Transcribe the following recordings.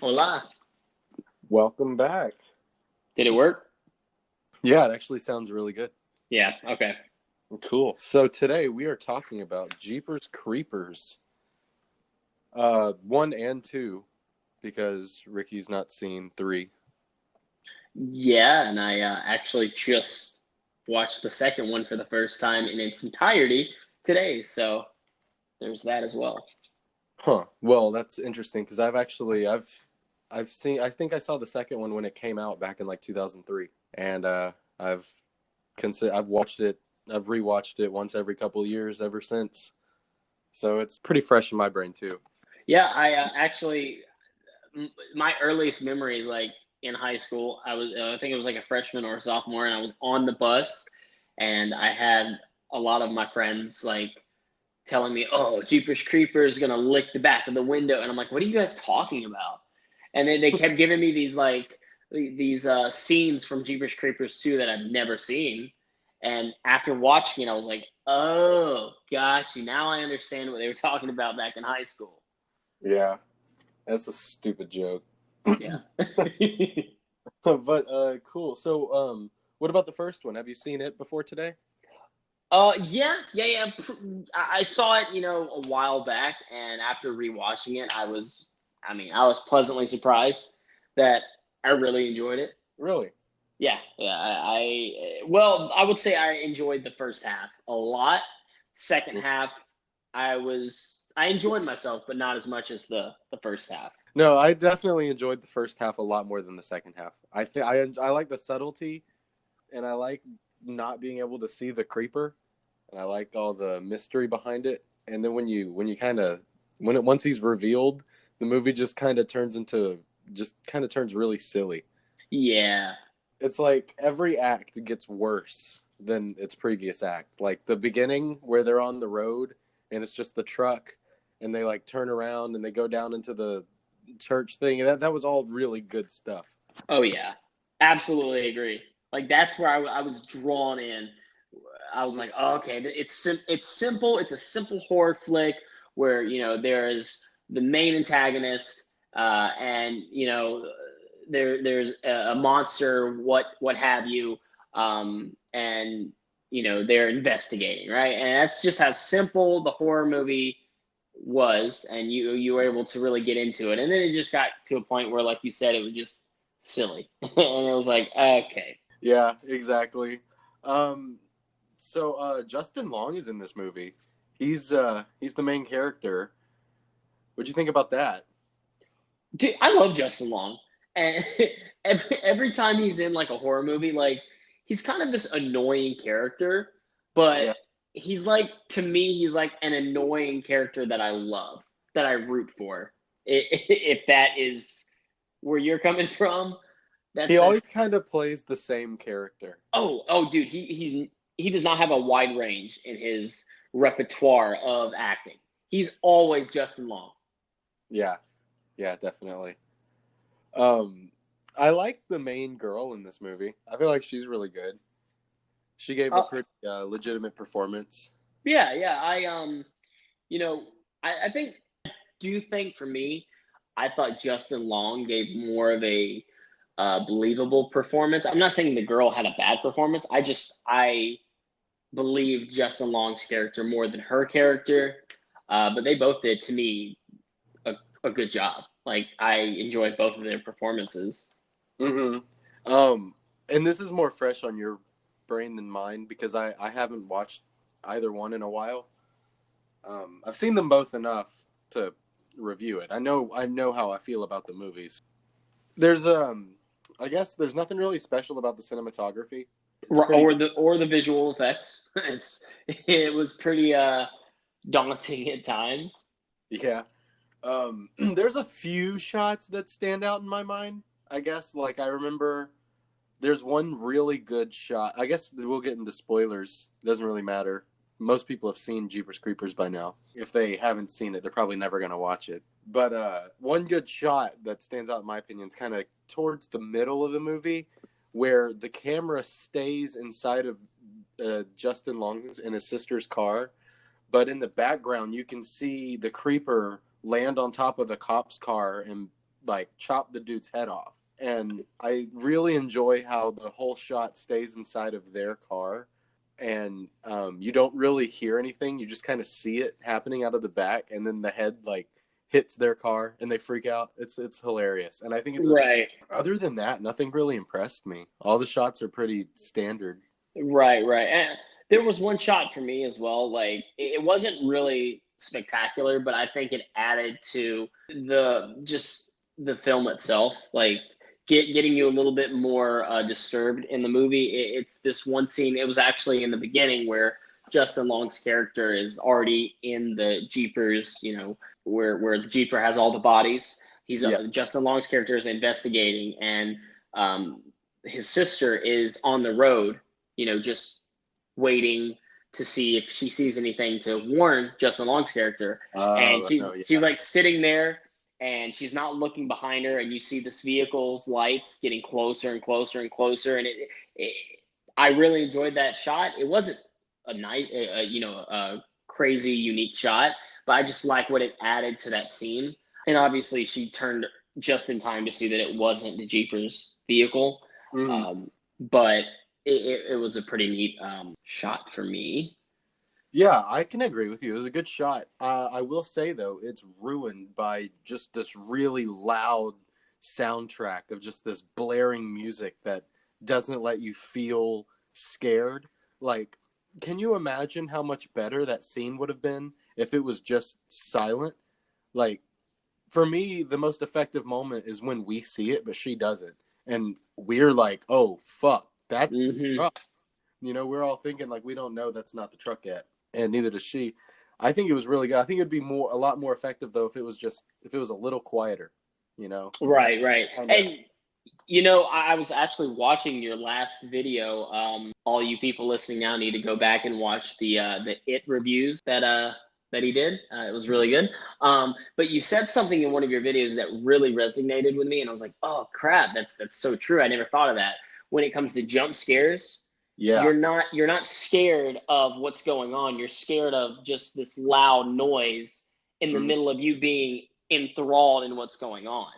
Hola. Welcome back. Did it work? Yeah, it actually sounds really good. Yeah, okay. Cool. So today we are talking about Jeepers Creepers, one and two, because Ricky's not seen three. Yeah, and I actually just watched the second one for the first time in its entirety today, so there's that as well. Huh. Well, that's interesting because I've seen. I think I saw the second one when it came out back in like 2003, and I've watched it. I've rewatched it once every couple of years ever since. So it's pretty fresh in my brain too. Yeah, I actually my earliest memories like in high school, I think it was like a freshman or a sophomore, and I was on the bus, and I had a lot of my friends like telling me, "Oh, Jeepers Creepers is gonna lick the back of the window," and I'm like, "What are you guys talking about?" And then they kept giving me these like these scenes from Jeepers Creepers 2 that I've never seen, and after watching it, I was like, "Oh, got you. Now I understand what they were talking about back in high school." Yeah, that's a stupid joke. Yeah. But cool. So what about the first one? Have you seen it before today? Yeah. I saw it, a while back, and after rewatching it, I was pleasantly surprised that I really enjoyed it. Really? Yeah. Well, I would say I enjoyed the first half a lot. Second half, I enjoyed myself, but not as much as the first half. No, I definitely enjoyed the first half a lot more than the second half. I like the subtlety, and I like not being able to see the creeper, and I like all the mystery behind it. And then when you kind of when it once he's revealed, the movie just kind of turns really silly. Yeah. It's like every act gets worse than its previous act. Like the beginning where they're on the road and it's just the truck and they like turn around and they go down into the church thing. That was all really good stuff. Oh yeah. Absolutely agree. Like that's where I was drawn in. I was like, oh, okay, it's simple. It's a simple horror flick where there's the main antagonist, and there's a monster, what have you, and they're investigating, right? And that's just how simple the horror movie was, and you were able to really get into it. And then it just got to a point where, like you said, it was just silly, and it was like, okay. Yeah, exactly. Um, so Justin Long is in this movie. He's the main character. What'd you think about that? Dude, I love Justin Long, and every time he's in like a horror movie, like he's kind of this annoying character, but Yeah. he's like to me, he's like an annoying character that I love, that I root for. If that is where you're coming from, He that's always kind of plays the same character. dude, he does not have a wide range in his repertoire of acting. He's always Justin Long. Yeah, yeah, definitely. Um, I like the main girl in this movie. I feel like she's really good. She gave a Uh, pretty legitimate performance. yeah. You know, I think do think for me, I thought Justin Long gave more of a believable performance. I'm not saying the girl had a bad performance. I believe Justin Long's character more than her character, but they both did to me a, a good job. Like I enjoyed both of their performances. hmm Um, and this is more fresh on your brain than mine because I haven't watched either one in a while. I've seen them both enough to review it. I know how I feel about the movies. There's I guess there's nothing really special about the cinematography. It's pretty Or the visual effects. It was pretty daunting at times. yeah. There's a few shots that stand out in my mind. I guess like I remember there's one really good shot. I guess we'll get into spoilers. It doesn't really matter. Most people have seen Jeepers Creepers by now. If they haven't seen it, they're probably never going to watch it. But one good shot that stands out in my opinion is kind of towards the middle of the movie where the camera stays inside of Justin Long's and his sister's car, but in the background you can see the creeper land on top of the cop's car and like chop the dude's head off. And I really enjoy how the whole shot stays inside of their car, and you don't really hear anything. You just kind of see it happening out of the back, and then the head like hits their car, and they freak out. It's hilarious, and I think it's Right. other than that, nothing really impressed me. All the shots are pretty standard. Right, right. And there was one shot for me as well. Like it wasn't really spectacular, but I think it added to the film itself. Like getting you a little bit more disturbed in the movie. It's this one scene. It was actually in the beginning where Justin Long's character is already in the Jeepers. You know, where the Jeeper has all the bodies. He's Yeah. Justin Long's character is investigating, and his sister is on the road, you know, just waiting to see if she sees anything to warn Justin Long's character. And No, yeah. she's like sitting there and she's not looking behind her, and you see this vehicle's lights getting closer and closer and closer. And I really enjoyed that shot. It wasn't a nice, a crazy unique shot, but I just like what it added to that scene. And obviously, she turned just in time to see that it wasn't the Jeepers vehicle. Mm. But it was a pretty neat shot for me. Yeah, I can agree with you. It was a good shot. I will say, though, it's ruined by just this really loud soundtrack of just this blaring music that doesn't let you feel scared. Like, can you imagine how much better that scene would have been if it was just silent? Like, for me, the most effective moment is when we see it, but she doesn't. And we're like, oh, fuck, that's the Mm-hmm. truck. You know, we're all thinking, like, we don't know that's not the truck yet. And neither does she. I think it was really good. I think it'd be a lot more effective, though, if it was a little quieter, you know? Right, right. And, And you know, I was actually watching your last video. All you people listening now need to go back and watch the It reviews that he did. It was really good. But you said something in one of your videos that really resonated with me, and I was like, oh crap, that's so true. I never thought of that. When it comes to jump scares, yeah, you're not scared of what's going on. You're scared of just this loud noise in the mhm, middle of you being enthralled in what's going on.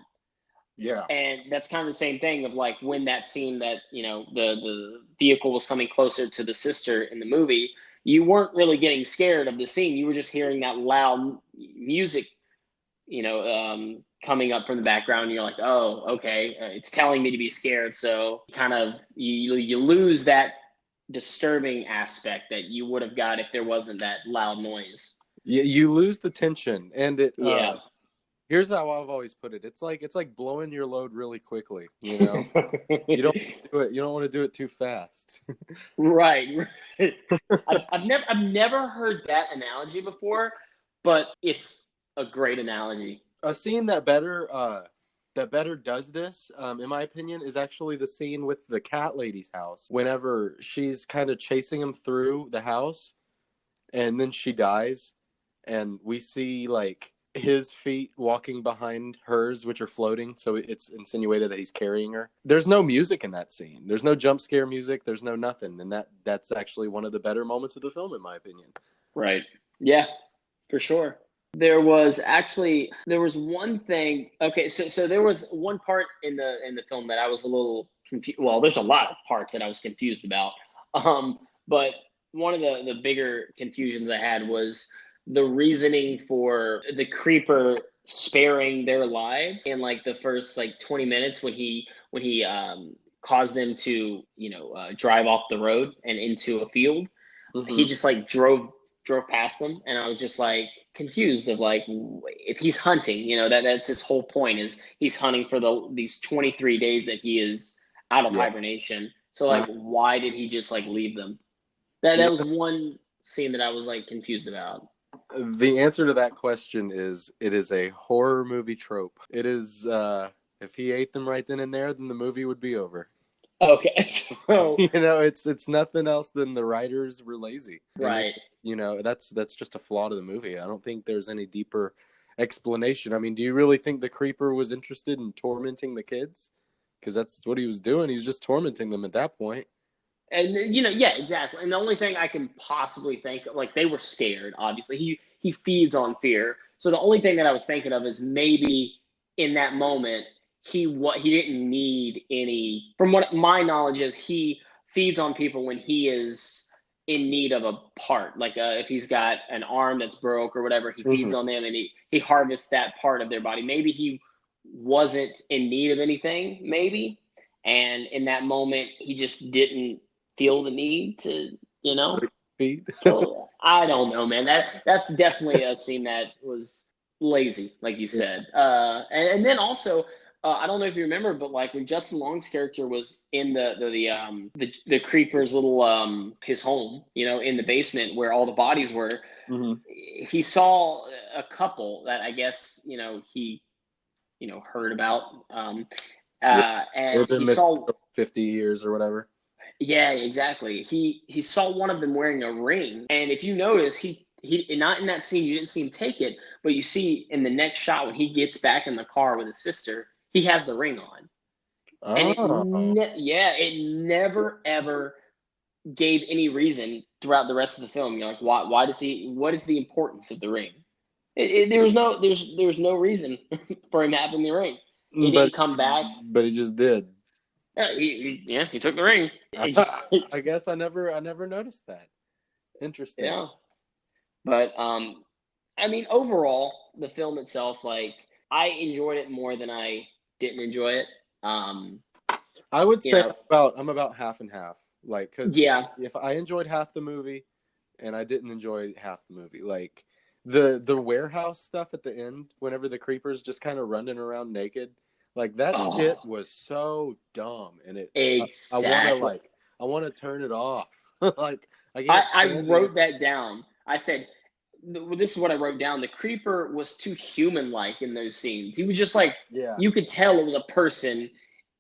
yeah, And that's kind of the same thing of like when that scene that, you know, the vehicle was coming closer to the sister in the movie, you weren't really getting scared of the scene. You were just hearing that loud music, you know, coming up from the background. And you're like, oh, okay, it's telling me to be scared. So kind of you lose that disturbing aspect that you would have got if there wasn't that loud noise. you lose the tension, and it. Yeah. Here's how I've always put it. It's like blowing your load really quickly. You know, you don't do it. You don't want to do it too fast. Right. Right. I've never heard that analogy before, but it's a great analogy. A scene that better does this, in my opinion, is actually the scene with the cat lady's house. Whenever she's kind of chasing him through the house, and then she dies, and we see like his feet walking behind hers, which are floating, so it's insinuated that he's carrying her. There's no music in that scene. There's no jump scare music. There's no nothing, and that's actually one of the better moments of the film, in my opinion. Right. Yeah, for sure. There was one thing. Okay, so there was one part in the film that I was a little confused. Well, there's a lot of parts that I was confused about. But one of the bigger confusions I had was the reasoning for the creeper sparing their lives in like the first like 20 minutes when he caused them to, you know, drive off the road and into a field. He Mm-hmm. just like drove past them, and I was just like confused of like, if he's hunting, you know, that's his whole point, is he's hunting for these 23 days that he is out of Yeah. hibernation. So like, Uh, why did he just like leave them? That was yeah. one scene that I was like confused about. The answer to that question is it is a horror movie trope. It is if he ate them right then and there, then the movie would be over. Okay. So You know, it's nothing else than the writers were lazy. And right. you know, that's just a flaw to the movie. I don't think there's any deeper explanation. I mean, do you really think the creeper was interested in tormenting the kids? Because that's what he was doing. He's just tormenting them at that point. And you know, yeah, exactly. And the only thing I can possibly think, like, they were scared. Obviously, he feeds on fear. So the only thing that I was thinking of is maybe in that moment, he didn't need any. From what my knowledge is, he feeds on people when he is in need of a part. Like if he's got an arm that's broke or whatever, he feeds Mhm. on them and he harvests that part of their body. Maybe he wasn't in need of anything, maybe, and in that moment, he just didn't feel the need to, you know, Feet. kill. I don't know, man. That's definitely a scene that was lazy, like you Yeah. said. And then also, I don't know if you remember, but like when Justin Long's character was in the creeper's little his home, you know, in the basement where all the bodies were, Mhm. he saw a couple that I guess he heard about, Yeah. and They've been he missing saw. for 50 years or whatever. Yeah, exactly. He saw one of them wearing a ring, and if you notice, he not in that scene. You didn't see him take it, but you see in the next shot when he gets back in the car with his sister, he has the ring on, and Oh. it never ever gave any reason throughout the rest of the film. You're like, why does he? What is the importance of the ring? There was no reason for him having the ring. He But didn't come back. he just did. Yeah, he took the ring. I guess I never noticed that. Interesting. Yeah. But I mean, overall, the film itself, like, I enjoyed it more than I didn't enjoy it. Um, I would you say know, I'm about half and half. Like, because yeah. if I enjoyed half the movie and I didn't enjoy half the movie, like the warehouse stuff at the end, whenever the creepers just kind of running around naked, like that shit Oh, was so dumb, and I want to exactly. turn it off. Like I I can't I stand the. wrote that down. I said, this is what I wrote down. The creeper was too human-like in those scenes. He was just like, Yeah, you could tell it was a person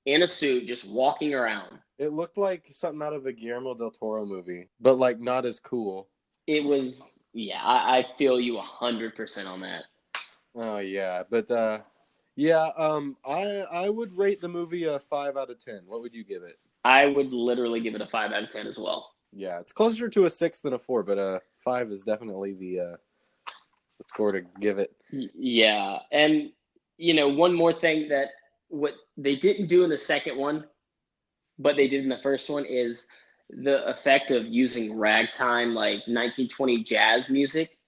in a suit just walking around. it looked like something out of a Guillermo del Toro movie, but like not as cool. It was, yeah. I feel you 100% on that. Oh yeah, but yeah, I would rate the movie a 5 out of 10. What would you give it? I would literally give it a 5 out of 10 as well. Yeah, it's closer to a 6 than a 4, but a 5 is definitely the score to give it. Yeah, and one more thing that what they didn't do in the second one, but they did in the first one is the effect of using ragtime, like 1920 jazz music.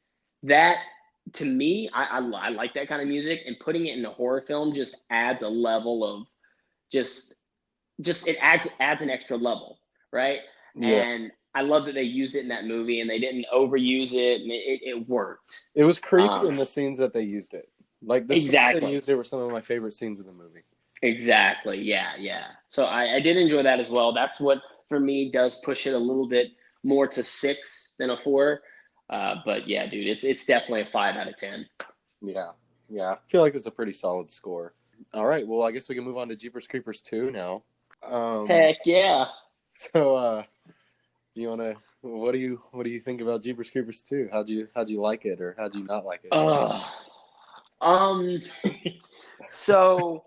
That to me, I like that kind of music, and putting it in a horror film just adds a level of just it adds an extra level, right? Yeah, And I love that they used it in that movie, and they didn't overuse it, and it worked. it was creepy Um, in the scenes that they used it. Like the scenes they exactly. used it were some of my favorite scenes in the movie. Exactly. Yeah, yeah. So I did enjoy that as well. That's what for me does push it a little bit more to six than a four. But yeah, dude, it's definitely a 5 out of 10. Yeah, yeah, I feel like it's a pretty solid score. All right, well, I guess we can move on to Jeepers Creepers 2 now. Um, Heck yeah. so you wanna what do you think about Jeepers Creepers 2? How'd you like it, or how'd you not like it? Oh, um, so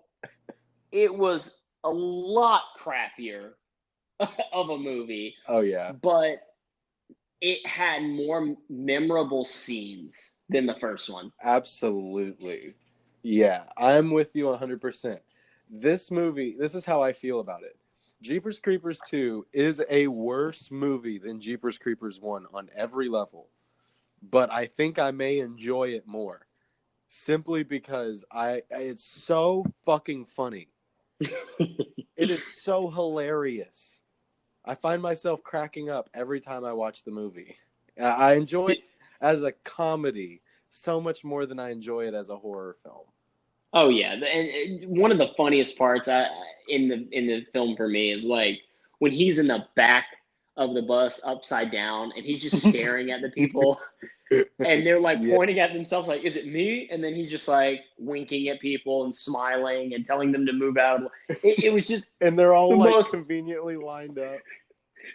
it was a lot crappier of a movie, Oh yeah, but it had more memorable scenes than the first one. absolutely. Yeah, I'm with you 100%. This movie, this is how I feel about it. Jeepers Creepers 2 is a worse movie than Jeepers Creepers 1 on every level, but I think I may enjoy it more simply because it's so fucking funny. It is so hilarious. I find myself cracking up every time I watch the movie. I enjoy it as a comedy so much more than I enjoy it as a horror film. Oh yeah, and one of the funniest parts in the film for me is like when he's in the back of the bus upside down and he's just staring at the people and they're like Yeah. pointing at themselves like, "Is it me?" And then he's just like winking at people and smiling and telling them to move out. It was just And they're the all like most, conveniently lined up.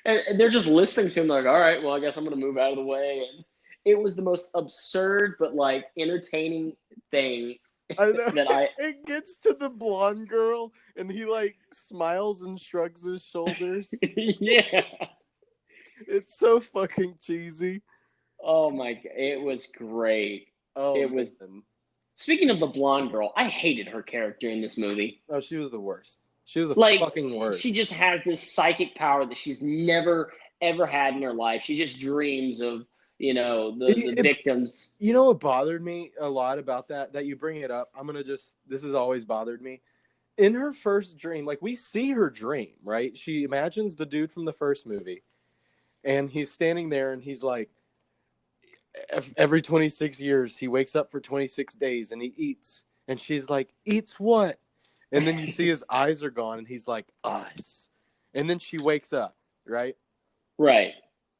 and they're just listening to him like, "All right, well, I guess I'm gonna move out of the way." And it was the most absurd but like entertaining thing I know. that I It gets to the blonde girl and he like smiles and shrugs his shoulders. yeah. It's so fucking cheesy. Oh my god, it was great. Oh It was man. Speaking of the blonde girl, I hated her character in this movie. Oh, she was the worst. She was the Like, fucking she worst. just has this psychic power that she's never ever had in her life. She just dreams of, the It, victims. you know what bothered me a lot about that you bring it up? This has always bothered me. In her first dream, like we see her dream, right? She imagines the dude from the first movie, and he's standing there and he's like, every 26 years, he wakes up for 26 days and he eats. And she's like, eats what? And then you see his eyes are gone and he's like, us. And then she wakes up, right? Right.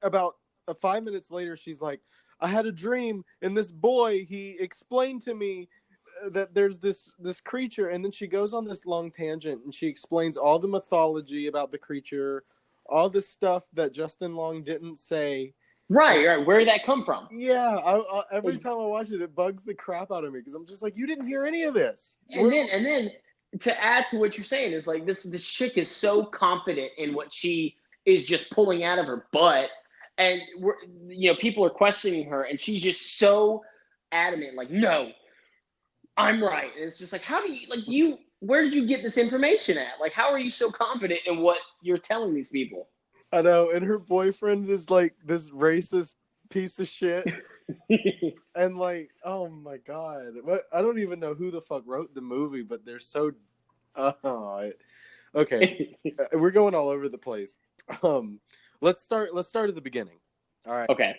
About 5 minutes later, she's like, I had a dream and this boy, he explained to me that there's this creature. And then she goes on this long tangent and she explains all the mythology about the creature, all the stuff that Justin Long didn't say. Right. Where did that come from? Yeah, every time I watch it, it bugs the crap out of me because I'm just like, you didn't hear any of this. And then to add to what you're saying is like this chick is so confident in what she is just pulling out of her butt, and people are questioning her, and she's just so adamant, like, no, I'm right. And it's just like, how do you where did you get this information at? Like, how are you so confident in what you're telling these people? I know, and her boyfriend is like this racist piece of shit. And like, oh my god, I don't even know who the fuck wrote the movie, but they're so. Okay, we're going all over the place. Let's start at the beginning. All right. Okay.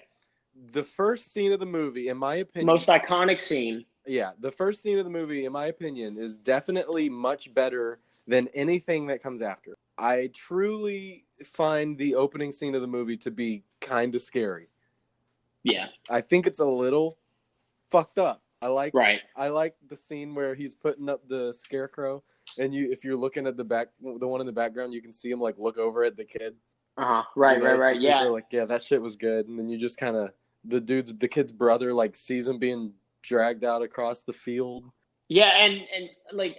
The first scene of the movie, in my opinion, most iconic scene. Yeah, the first scene of the movie, in my opinion, is definitely much better than anything that comes after. I truly find the opening scene of the movie to be kind of scary. Yeah. I think it's a little fucked up. I like the scene where he's putting up the scarecrow, and if you're looking at the one in the background, you can see him like look over at the kid. Right. Yeah. Like, yeah, that shit was good. And then you just kind of the kid's brother like sees him being dragged out across the field. Yeah, and like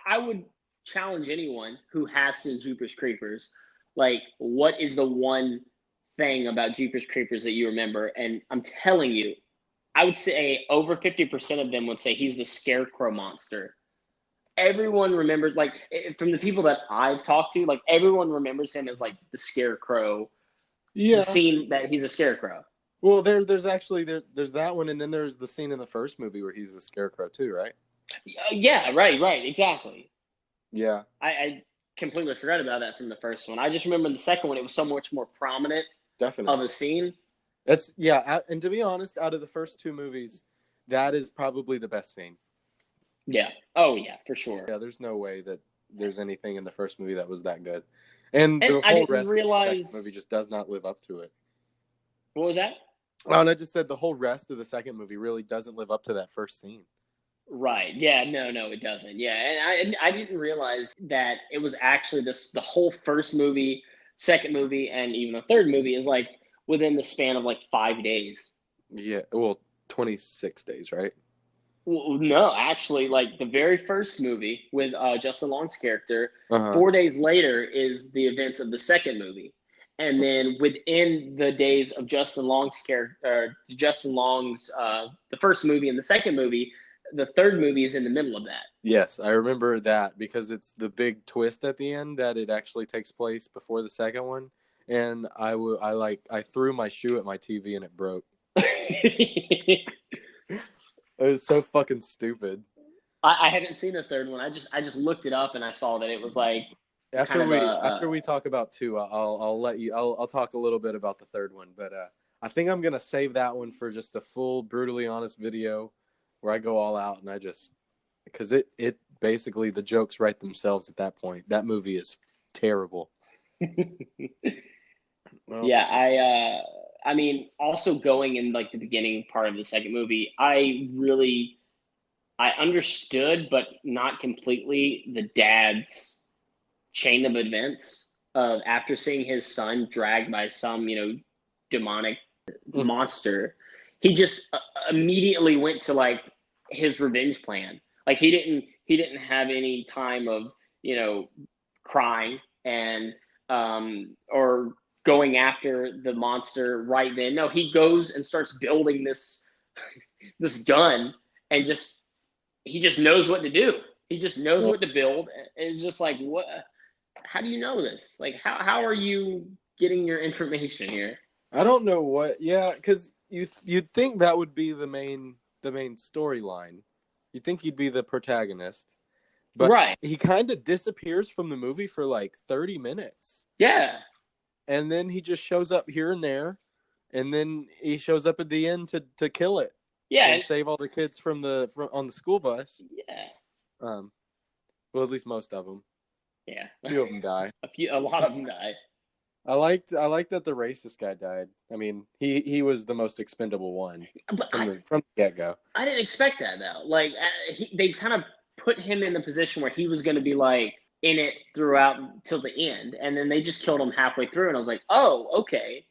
I would challenge anyone who has seen Jeepers Creepers, like, what is the one thing about Jeepers Creepers that you remember? And I'm telling you, I would say over 50% of them would say he's the scarecrow monster. Everyone remembers, like, from the people that I've talked to, like, everyone remembers him as like the scarecrow. Yeah. The scene that he's a scarecrow. Well, there's actually there's that one, and then there's the scene in the first movie where he's the scarecrow too, right? Yeah, right, exactly. Yeah. I completely forgot about that from the first one. I just remember the second one, it was so much more prominent. Definitely. Of a scene. And to be honest, out of the first two movies, that is probably the best scene. Yeah. Oh, yeah, for sure. Yeah, there's no way that there's anything in the first movie that was that good. And the whole rest of the movie just does not live up to it. What was that? Oh, and I just said the whole rest of the second movie really doesn't live up to that first scene. Right. Yeah. No, it doesn't. Yeah, and I didn't realize that it was actually the whole first movie, second movie, and even the third movie is like within the span of like 5 days. Yeah. Well, 26 days, right? Well, no, actually, like the very first movie with Justin Long's character, 4 days later is the events of the second movie. And then within the days of Justin Long's character, the first movie and the second movie, the third movie is in the middle of that. Yes, I remember that because it's the big twist at the end that it actually takes place before the second one. And I threw my shoe at my TV and it broke. It was so fucking stupid. I haven't seen the third one. I just looked it up and I saw that it was like after we talk about two, I'll talk a little bit about the third one, but I think I'm gonna save that one for just a full brutally honest video where I go all out and because it basically the jokes write themselves at that point. That movie is terrible. Well, yeah, I mean, also going in like the beginning part of the second movie, I understood, but not completely, the dad's chain of events after seeing his son dragged by some, demonic monster. He just immediately went to like his revenge plan. Like he didn't have any time of, crying and or going after the monster right then. No, he goes and starts building this gun and he just knows what to do. He just knows Yeah. what to build. It's just like, what? How do you know this? Like, how are you getting your information here? I don't know what. Yeah, because you'd think that would be the main storyline. You'd think he'd be the protagonist, but Right. he kind of disappears from the movie for like 30 minutes, Yeah. and then he just shows up here and there, and then he shows up at the end to kill it Yeah. and save all the kids from on the school bus. Yeah. Um, well, at least most of them. Yeah. A few of them die. A lot of them die. I liked that the racist guy died. I mean, he was the most expendable one But from the get go. I didn't expect that though. Like they kind of put him in the position where he was going to be like in it throughout till the end, and then they just killed him halfway through, and I was like, oh, okay.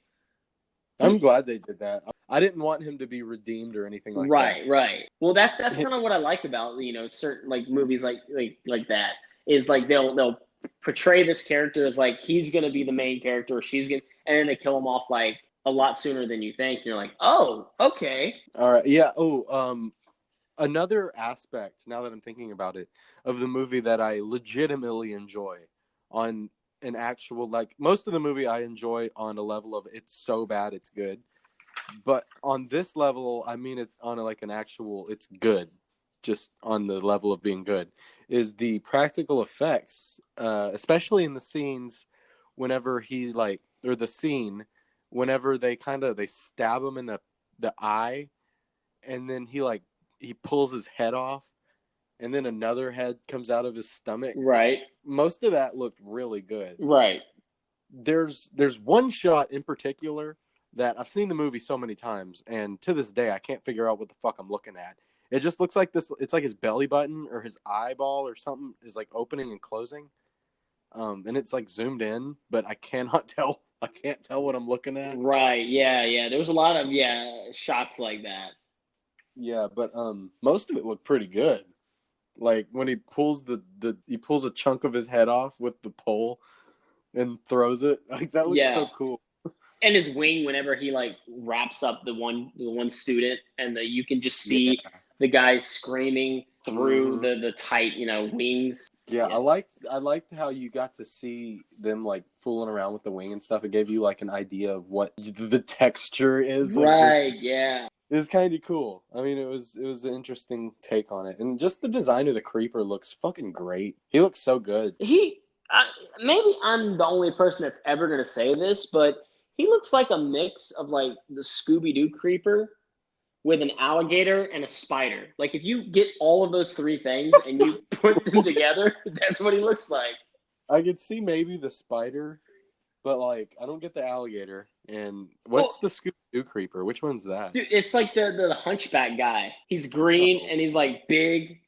I'm glad they did that. I didn't want him to be redeemed or anything like Right, that. right. Well, that's kind of what I like about certain like movies like that is like they'll portray this character as like he's gonna be the main character, or she's gonna, and then they kill him off like a lot sooner than you think. You're like, oh, okay. All right. Yeah. Oh, another aspect, now that I'm thinking about it, of the movie that I legitimately enjoy on an actual, like, most of the movie I enjoy on a level of it's so bad it's good. But on this level, I mean it on like an actual, it's good, just on the level of being good, is the practical effects, especially in the scenes whenever he like, or the scene whenever they stab him in the eye, and then he pulls his head off, and then another head comes out of his stomach. Right, Most of that looked really good. right. There's one shot in particular that I've seen the movie so many times, and to this day I can't figure out what the fuck I'm looking at. It just looks like this. It's like his belly button or his eyeball or something is like opening and closing, and it's like zoomed in, but I cannot tell. I can't tell what I'm looking at. Right, yeah, yeah. There was a lot of shots like that. Yeah, but most of it looked pretty good. Like when he pulls he pulls a chunk of his head off with the pole and throws it. Like that looks Yeah, so cool. and his wing whenever he like wraps up the one student, and you can just Yeah. see the guy screaming through Mhm. the tight wings. Yeah, Yeah. I liked how you got to see them like fooling around with the wing and stuff. It gave you like an idea of what the texture is of this. Right, yeah. It was kind of cool. I mean, it was an interesting take on it, and just the design of the creeper looks fucking great. He looks so good. Maybe I'm the only person that's ever gonna say this, but he looks like a mix of like the Scooby Doo creeper with an alligator and a spider. Like if you get all of those three things and you put them together, that's what he looks like. I could see maybe the spider, but like I don't get the alligator. And Well, what's the Scooby Doo creeper? Which one's that? dude, it's like the hunchback guy. He's green Oh. and he's like big.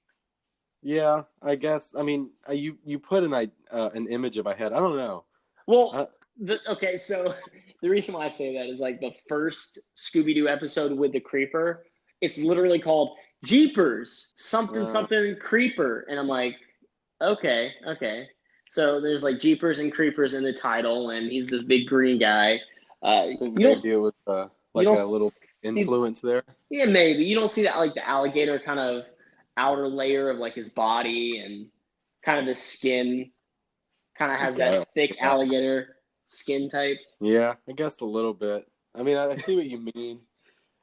Yeah, I guess. I mean, you put an image in my head. I don't know. Well, okay, so the reason why I say that is like the first Scooby Doo episode with the creeper, it's literally called Jeepers, something Uh, something creeper. And I'm like, okay, okay. So there's like Jeepers and Creepers in the title, and he's this big green guy. I think You don't maybe it was you like don't a little see, influence there. yeah, maybe you don't see that like the alligator kind of outer layer of like his body and kind of the skin kind of has that Okay. thick Yeah. alligator skin type. Yeah, I guess a little bit. I mean, I see what you mean.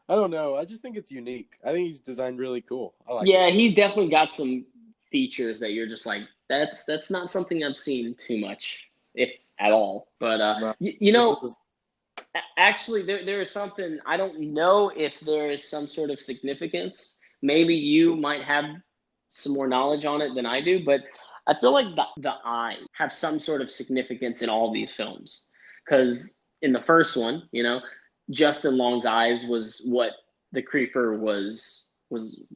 I don't know. I just think it's unique. I think he's designed really cool. I like Yeah, it. he's definitely got some features that you're just like, that's not something I've seen too much, if at all. But No, you this know, is actually, there is something I don't know if there is some sort of significance. Maybe you might have some more knowledge on it than I do, but I feel like the eyes have some sort of significance in all these films. Because in the first one, Justin Long's eyes was what the creeper was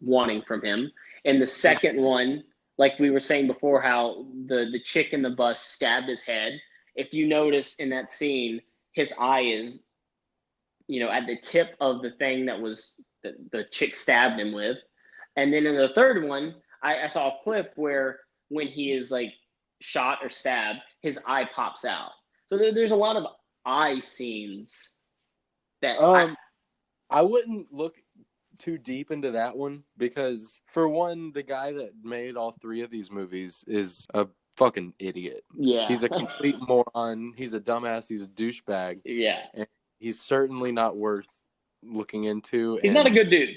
wanting from him. In the second one, like we were saying before, how the chick in the bus stabbed his head. If you notice in that scene, his eye is, at the tip of the thing that was the chick stabbed him with. And then in the third one, I saw a clip where when he is like shot or stabbed, his eye pops out. So there's a lot of eye scenes that I wouldn't look too deep into that one because, for one, the guy that made all three of these movies is a fucking idiot. Yeah. He's a complete moron. He's a dumbass. He's a douchebag. Yeah. And he's certainly not worth looking into. He's not a good dude.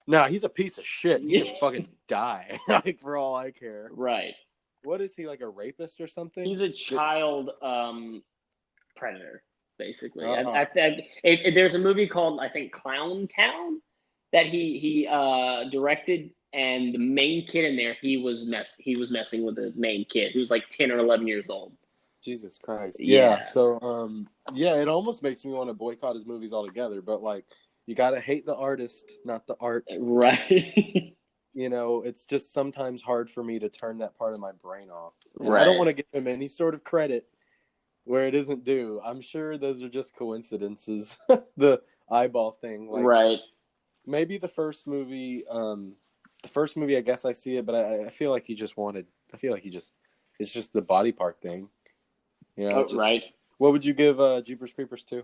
No, he's a piece of shit. He Yeah. can fucking die, like, for all I care. Right. What is he, like a rapist or something? He's a child predator, basically. Uh-huh. There's a movie called, I think, Clown Town that he directed, and the main kid in there, he was messing with the main kid who was like 10 or 11 years old. Jesus Christ. Yeah. So yeah, it almost makes me want to boycott his movies altogether, but like, you gotta hate the artist, not the art. Right. You know, it's just sometimes hard for me to turn that part of my brain off. And Right. I don't want to give him any sort of credit where it isn't due. I'm sure those are just coincidences. The eyeball thing. Like, right. maybe the first movie, I guess I see it, but I feel like it's just the body part thing. You know, Right. What would you give Jeepers Creepers 2?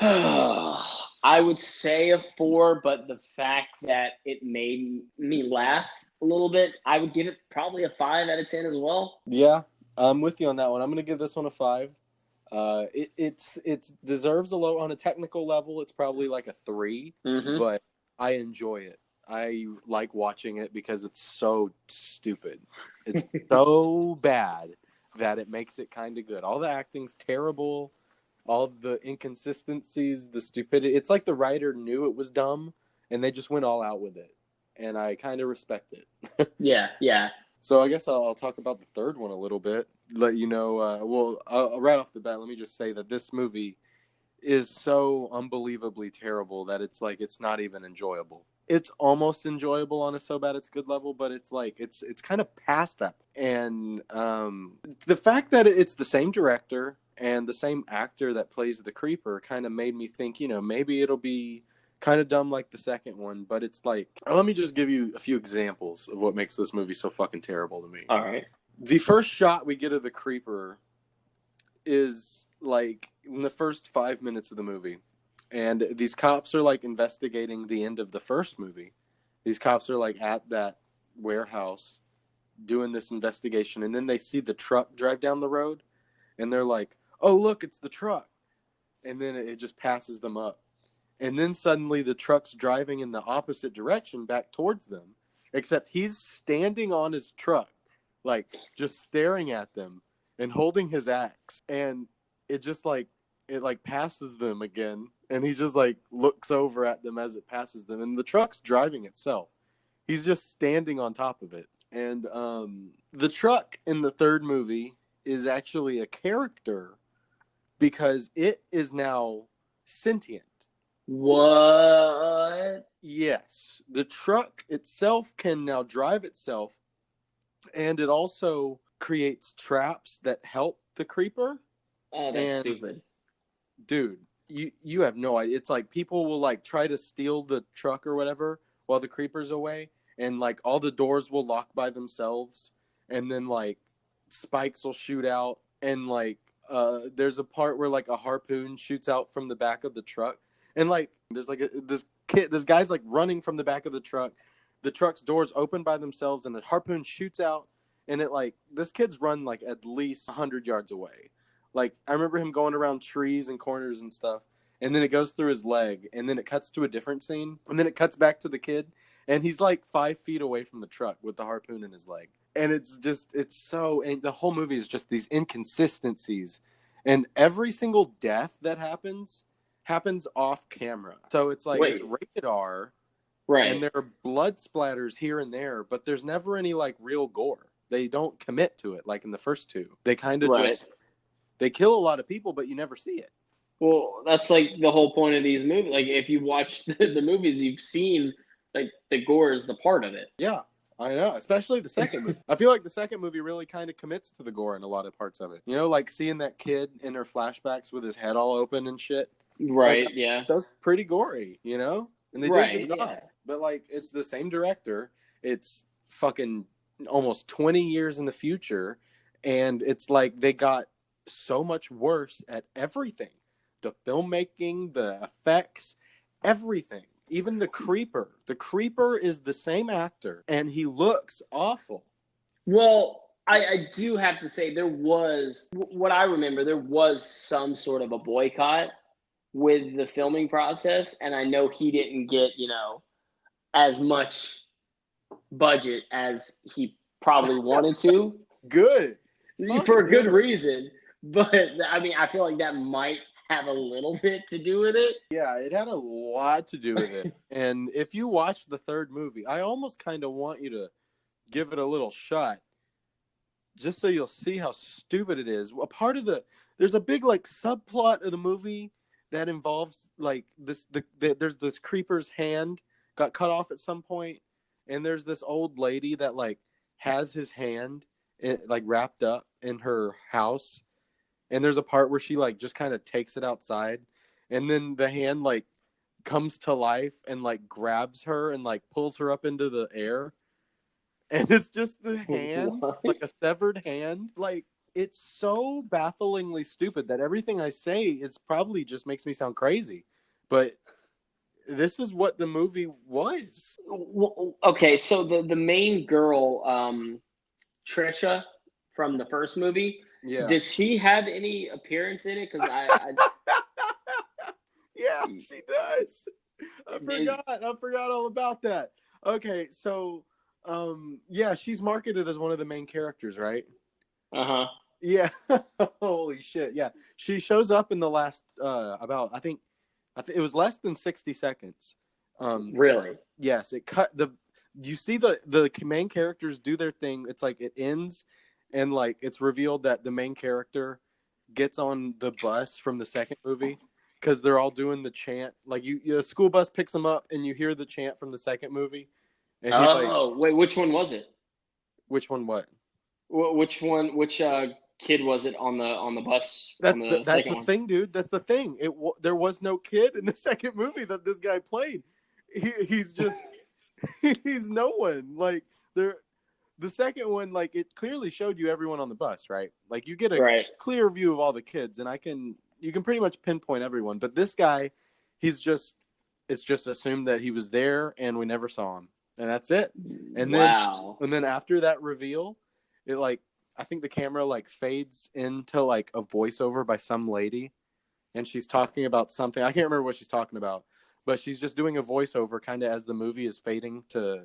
I would say a 4, but the fact that it made me laugh a little bit, I would give it probably a 5 out of 10 as well. Yeah, I'm with you on that one. I'm going to give this one a 5. It deserves a low on a technical level. It's probably like a 3, but I enjoy it. I like watching it because it's so stupid. It's so bad that it makes it kind of good. All the acting's terrible. All the inconsistencies, the stupidity. It's like the writer knew it was dumb, and they just went all out with it. And I kind of respect it. Yeah. So I guess I'll talk about the third one a little bit. Let you know, right off the bat, let me just say that this movie is so unbelievably terrible that it's like it's not even enjoyable. It's almost enjoyable on a so bad it's good level, but it's like it's kind of past that. And the fact that it's the same director and the same actor that plays the creeper kind of made me think, you know, maybe it'll be kind of dumb like the second one, but it's like, let me just give you a few examples of what makes this movie so fucking terrible to me. All right. The first shot we get of the creeper is like in the first 5 minutes of the movie, and these cops are like investigating the end of the first movie. These cops are like at that warehouse doing this investigation, and then they see the truck drive down the road, and they're like, oh, look, it's the truck. And then it just passes them up. And then suddenly the truck's driving in the opposite direction back towards them, except he's standing on his truck, like just staring at them and holding his axe. And it just like, it like passes them again. And he just like looks over at them as it passes them. And the truck's driving itself. He's just standing on top of it. And the truck in the third movie is actually a character because it is now sentient. What? Yes. The truck itself can now drive itself, and it also creates traps that help the creeper. Oh, that's stupid. Dude, you have no idea. It's like people will like try to steal the truck or whatever while the creeper's away, and like all the doors will lock by themselves, and then like spikes will shoot out, and like there's a part where like a harpoon shoots out from the back of the truck. And like, there's like this guy's like running from the back of the truck. The truck's doors open by themselves, and the harpoon shoots out. And it like, this kid's run like at least 100 yards away. Like, I remember him going around trees and corners and stuff. And then it goes through his leg, and then it cuts to a different scene, and then it cuts back to the kid, and he's like 5 feet away from the truck with the harpoon in his leg. And it's so, and the whole movie is just these inconsistencies, and every single death that happens off camera. So it's like, it's rated R, right? And there are blood splatters here and there, but there's never any like real gore. They don't commit to it like in the first two. They kind of just, they kill a lot of people, but you never see it. Well, that's like the whole point of these movies. Like, if you watch the movies, you've seen like the gore is the part of it. Yeah, I know, especially the second movie. I feel like the second movie really kind of commits to the gore in a lot of parts of it. You know, like seeing that kid in her flashbacks with his head all open and shit. Right, like, yeah. That's pretty gory, you know? And they did a good job. Yeah. But, like, it's the same director. It's fucking almost 20 years in the future. And it's like they got so much worse at everything. The filmmaking, the effects, everything. Even the creeper. The creeper is the same actor, and he looks awful. Well, I do have to say there was what I remember. There was some sort of a boycott with the filming process, and I know he didn't get as much budget as he probably wanted to Good. Fuck for a good him. reason. But I mean, I feel like that might have a little bit to do with it. Yeah, it had a lot to do with it. And if you watch the third movie, I almost kind of want you to give it a little shot just so you'll see how stupid it is. A part of there's a big like subplot of the movie that involves like there's this creeper's hand got cut off at some point, and there's this old lady that like has his hand like wrapped up in her house, and there's a part where she like just kind of takes it outside, and then the hand like comes to life and like grabs her and like pulls her up into the air, and it's just the hand, What? like a severed hand. Like, it's so bafflingly stupid that everything I say is probably just makes me sound crazy, but this is what the movie was. Well, okay, so the main girl, Trisha from the first movie, Yeah. does she have any appearance in it? Because I Yeah, she does. I forgot all about that. Okay, so yeah, she's marketed as one of the main characters, right? uh-huh. Yeah. Holy shit. Yeah. She shows up in the last about I think it was less than 60 seconds. Really? Yes, it cut the you see the main characters do their thing. It's like it ends and like it's revealed that the main character gets on the bus from the second movie because they're all doing the chant. Like the school bus picks them up and you hear the chant from the second movie. And he like, Oh, wait, which one was it? which one? What? Which one? Which kid was it on the bus on the That's second the one? thing, dude. That's the thing. There was no kid in the second movie that this guy played. He's just he's no one. Like the second one, like it clearly showed you everyone on the bus, right? Like you get a Right. clear view of all the kids, and you can pretty much pinpoint everyone. But this guy, it's just assumed that he was there, and we never saw him, and that's it. And Wow. then after that reveal, it like I think the camera like fades into like a voiceover by some lady, and she's talking about something. I can't remember what she's talking about, but she's just doing a voiceover kind of as the movie is fading to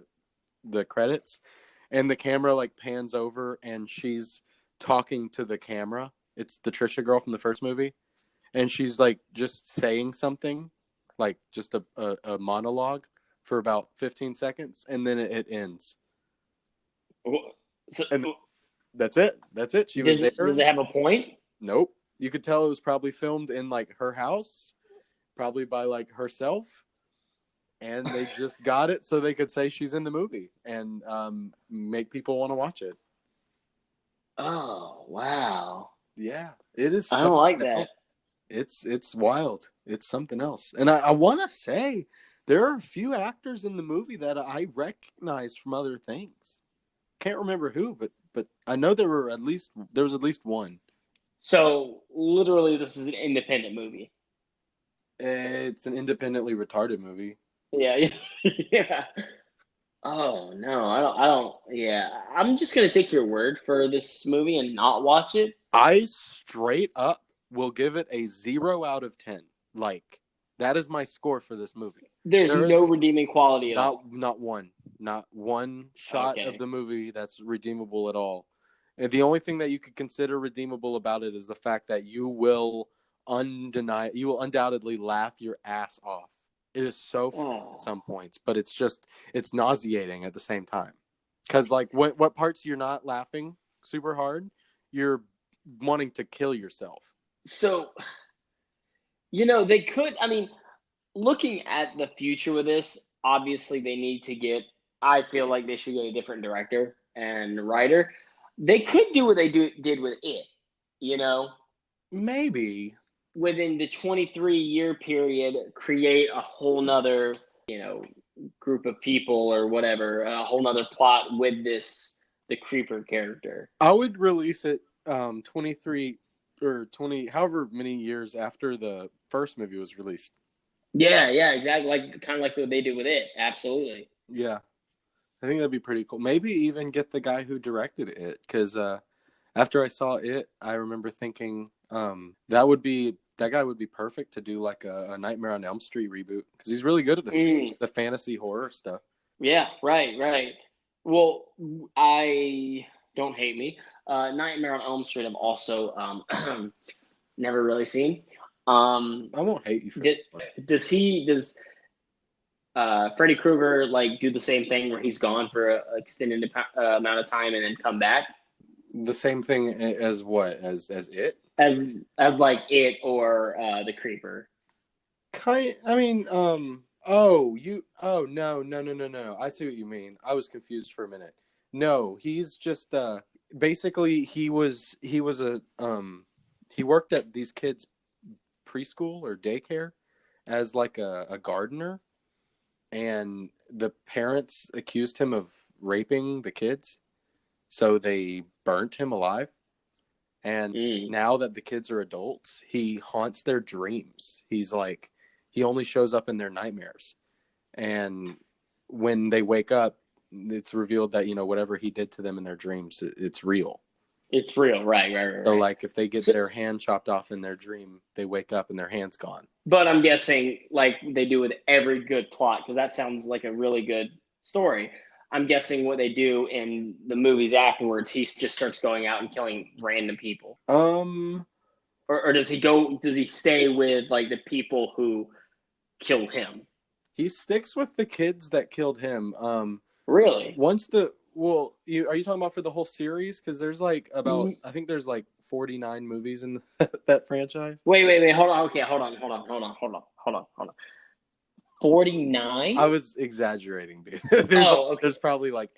the credits, and the camera like pans over and she's talking to the camera. It's the Trisha girl from the first movie, and she's like just saying something, like just a monologue for about 15 seconds, and then it ends. So, And that's it. That's it. She was does there. it have a point? Nope. You could tell it was probably filmed in like her house, probably by like herself. And they just got it so they could say she's in the movie and make people want to watch it. Oh, wow. Yeah, it is. I don't like that. It's wild. It's something else. And I want to say there are a few actors in the movie that I recognized from other things. Can't remember who, but I know there was at least one. So, literally, this is an independent movie. It's an independently retarded movie. Yeah, yeah. Oh no, I don't. Yeah, I'm just gonna take your word for this movie and not watch it. I straight up will give it a 0 out of 10. Like, that is my score for this movie. There's no redeeming quality at all. Not one shot Okay. of the movie that's redeemable at all. And the only thing that you could consider redeemable about it is the fact that you will undoubtedly laugh your ass off. It is so funny at some points, but it's nauseating at the same time. Because like what parts you're not laughing super hard, you're wanting to kill yourself. So, they could. I mean, looking at the future with this, obviously they need to get. I feel like they should get a different director and writer. They could do what they did with it. Maybe. Within the 23-year period, create a whole nother, group of people or whatever, a whole nother plot with the creeper character. I would release it 23 or 20, however many years after the first movie was released. Yeah, exactly. Like kind of like what they did with it. Absolutely. Yeah, I think that'd be pretty cool. Maybe even get the guy who directed it, because after I saw it, I remember thinking that guy would be perfect to do like a Nightmare on Elm Street reboot, because he's really good at Mm, the fantasy horror stuff. yeah, right. Well, I don't hate me. Nightmare on Elm Street. I've also never really seen. Um, I won't hate you for did, that. does Freddy Krueger like do the same thing where he's gone for a extended amount of time and then come back The same thing as what as it as like it or the Creeper? kind. I mean, oh, no. I see what you mean. I was confused for a minute. No, he's just basically he was a he worked at these kids preschool or daycare as like a gardener, and the parents accused him of raping the kids, so they burnt him alive. And Mm. now that the kids are adults, he haunts their dreams. He's like, he only shows up in their nightmares. And when they wake up, it's revealed that, whatever he did to them in their dreams, it's real. It's real, So, right. like, if they get So, their hand chopped off in their dream, they wake up and their hand's gone. but I'm guessing, like they do with every good plot, because that sounds like a really good story. I'm guessing what they do in the movies afterwards, he just starts going out and killing random people, Um, or does he go? Does he stay with like the people who killed him? he sticks with the kids that killed him. Really? Once are you talking about for the whole series? Because there's like about, I think there's like 49 movies in that franchise. Wait. Hold on. Okay, hold on. 49? I was exaggerating, dude. Oh, okay. There's probably like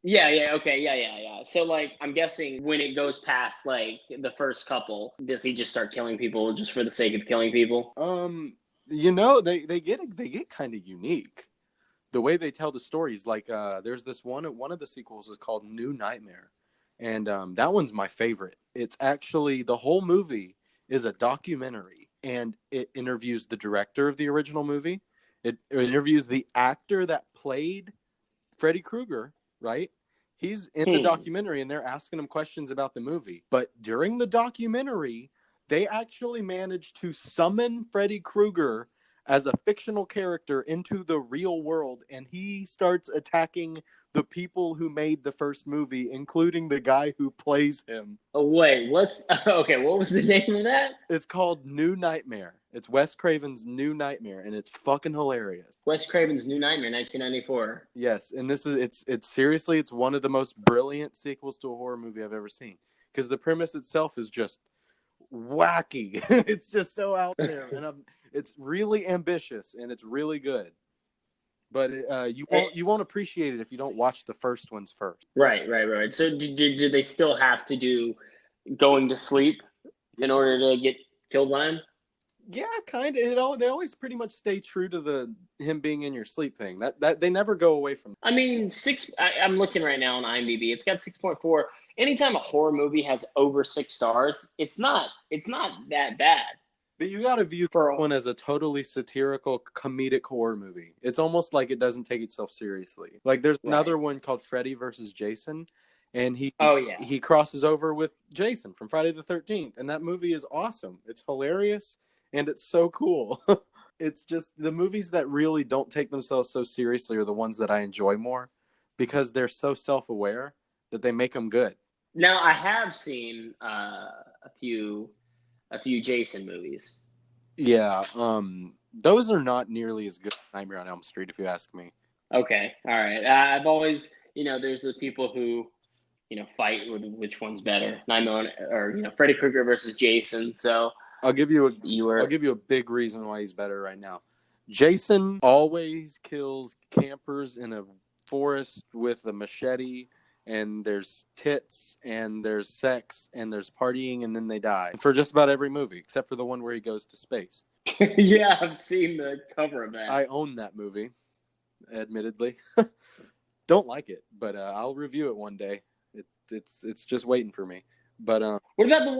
Yeah, okay, yeah. So, like, I'm guessing when it goes past like the first couple, does he just start killing people just for the sake of killing people? they get kind of unique. The way they tell the stories, like there's this one of the sequels is called New Nightmare, and that one's my favorite. It's actually, the whole movie is a documentary, and it interviews the director of the original movie. It interviews the actor that played Freddy Krueger, right? He's in the Hmm. documentary, and they're asking him questions about the movie. But during the documentary, they actually managed to summon Freddy Krueger as a fictional character into the real world, and he starts attacking the people who made the first movie, including the guy who plays him. Oh, wait, what's okay? What was the name of that? It's called New Nightmare. It's Wes Craven's New Nightmare, and it's fucking hilarious. Wes Craven's New Nightmare, 1994. Yes, and this is it's seriously, it's one of the most brilliant sequels to a horror movie I've ever seen, because the premise itself is just wacky. It's just so out there, and it's really ambitious and it's really good. But you won't appreciate it if you don't watch the first ones first. Right. So, did they still have to do going to sleep in order to get killed by him? Yeah, kind of. They always pretty much stay true to the him being in your sleep thing. That they never go away from. I mean, I'm looking right now on IMDb. It's got 6.4. Anytime a horror movie has over 6 stars, it's not that bad But you got to view for one as a totally satirical, comedic horror movie. It's almost like it doesn't take itself seriously. Like there's right. another one called Freddy versus Jason, and he Oh yeah. he crosses over with Jason from Friday the 13th, and that movie is awesome. It's hilarious and it's so cool. It's just the movies that really don't take themselves so seriously are the ones that I enjoy more, because they're so self-aware that they make them good. Now I have seen a few Jason movies. Yeah, those are not nearly as good as Nightmare on Elm Street, if you ask me. Okay, all right. I've always, there's the people who, fight with which one's better, Nightmare or Freddy Krueger versus Jason. So I'll give you a you I'll were give you a big reason why he's better right now. Jason always kills campers in a forest with a machete, and there's tits and there's sex and there's partying, and then they die. For just about every movie except for the one where he goes to space. yeah, I've seen the cover of that. I own that movie, admittedly. Don't like it, but I'll review it one day. It's just waiting for me. But What about the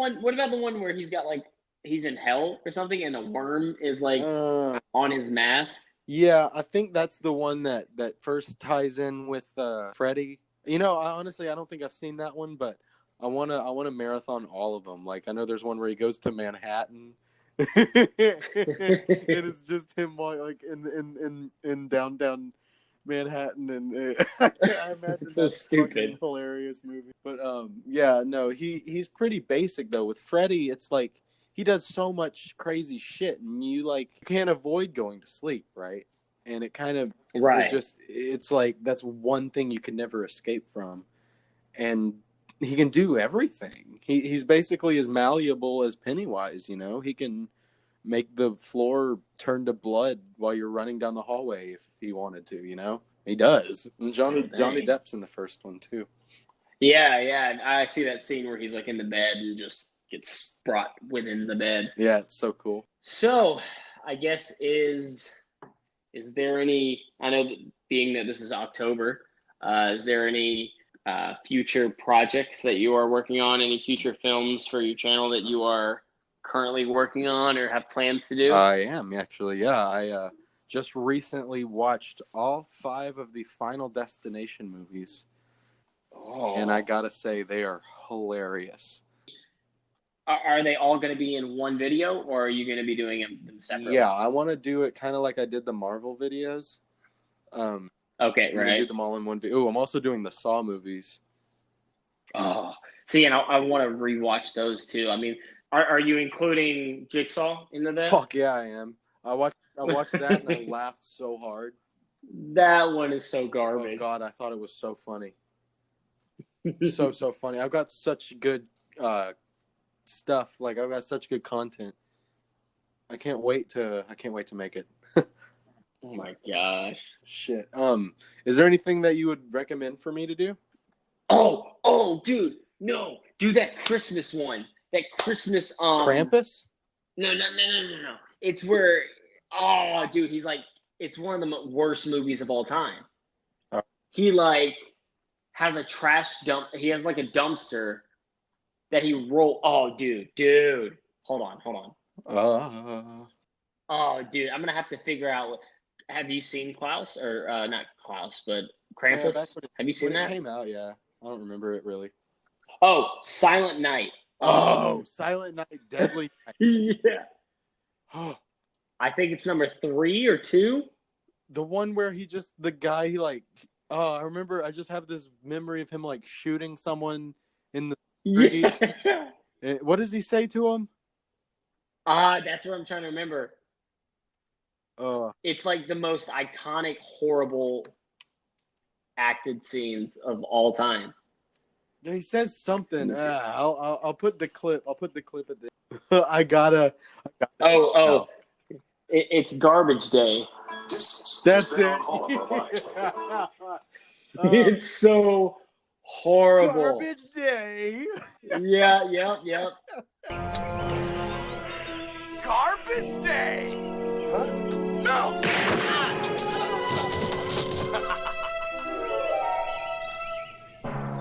one where he's got like he's in hell or something, and the worm is like Uh, on his mask. yeah, I think that's the one that first ties in with Freddy. Honestly, I don't think I've seen that one, but I wanna marathon all of them. Like I know there's one where he goes to Manhattan, and it's just him like in downtown Manhattan, and I imagine So that's a fucking stupid. hilarious movie. But yeah, no, he's pretty basic though. With Freddy, it's like he does so much crazy shit, and you can't avoid going to sleep, right? And it kind of Right. it's like that's one thing you can never escape from, and he can do everything. He's basically as malleable as Pennywise. He can make the floor turn to blood while you're running down the hallway if he wanted to. He does. And Johnny Dang. Depp's in the first one too. Yeah, yeah. I see that scene where he's like in the bed and just gets brought within the bed. Yeah, it's so cool. So, I guess is there any? I know that being that this is October, is there any future projects that you are working on? Any future films for your channel that you are currently working on or have plans to do? I am actually. Yeah, I just recently watched all 5 of the Final Destination movies, and I Oh, gotta say they are hilarious. are they all going to be in one video, or are you going to be doing them Yeah, separately? I want to do it kind of like I did the Marvel videos. Um, Okay, I'm gonna do right. them all in one video. Oh, I'm also doing the Saw movies. Oh, see, and I want to rewatch those too. I mean, are you including Jigsaw into that? Fuck yeah, I am. I watched that and I laughed so hard. That one is so Oh garbage. god, I thought it was so funny. So funny. I've got such good stuff. Like I've got such good content. I can't wait to make it. Oh my gosh. Shit. Is there anything that you would recommend for me to do? Oh, dude, no, do that Christmas one. That Christmas, Krampus? no. It's where, oh, dude, he's like, it's one of the worst movies of all time. Oh. He like has a trash dump. He has like a dumpster that he roll. Oh, dude, hold on. Oh, dude, I'm gonna have to figure out. Have you seen Klaus or not Klaus, but Yeah, back Krampus? when it, Have you when seen it that? came out, yeah. I don't remember it really. Oh, Silent Night. Oh, Silent Night, Deadly Yeah. Night. I think it's number 3 or 2. The one where the guy, I remember, I just have this memory of him, like, shooting someone in the street. Yeah. What does he say to him? That's what I'm trying to remember. Uh, It's like the most iconic, horrible acted scenes of all time. he says something. Let me see. I'll put the clip. I'll put the clip at the. I gotta. Oh, No. it's Garbage Day. That's it. It's so horrible. Garbage Day. Yeah, yep. Garbage Day. Huh? No.